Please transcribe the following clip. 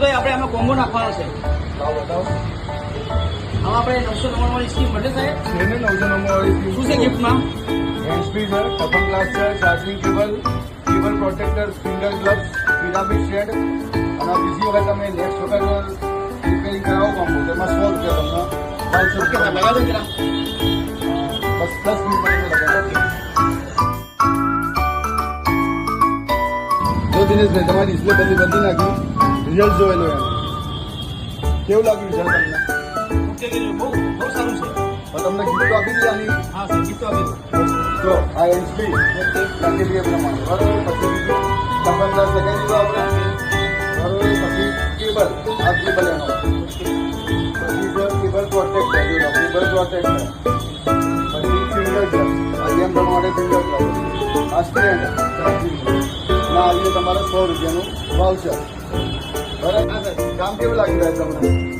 ભાઈ આપણે આમાં કોમ્બો નાખવાનો છે. લાવો બતાવો. આમાં આપણે 999 વાળી સ્કીમ મળે સાહેબ. એને 999 વાળી સ્કીમ. શું છે ગિફ્ટમાં? હેન્ડ સ્પીડ છે, ઓપન ગ્લાસ છે, charging cable, cable protector, finger gloves, pyramid shade અને બીજી વખત તમે નેક્સ્ટ વખત રિપેરિંગ કરાવો કોમ્બો તેમાં 100 રૂપિયા તમને ઓકે સાહેબ, લગાવી દો જરા. બસ 10 મિનિટ લગાવો. જો દિનેશભાઈ તમારી ડિસ્પ્લે બધી નાખી રિઝલ્ટ જોયેલો એમ કેવું લાગ્યું રિઝલ્ટ તમને? ઓકે કે બહુ સારું છે. તમને ગિફ્ટ આપી દીધી આની. હા સાહેબ, ગિફ્ટ આપી દો. જો આ એચપી લાગી દઈએ પ્રમાણે બરાબર. પછી બીજું ઓપન ગ્લાસ લગાવી દીધો આપણે બરાબર. પછી કેબલ આ કેબલ એનો પછી જો કેબલ પ્રોટેક્ટર કેબલ પ્રોટેક્ટર પછી ફિંગર ગ્લાસ આ ગેમ રમવા માટે ફિંગર ગ્લાસ આ સ્ટેન્ડ ના આવીને તમારે 100 રૂપિયાનું વાઉચર બરાબર. કામ કેવું લાગી રહ્યું તમને?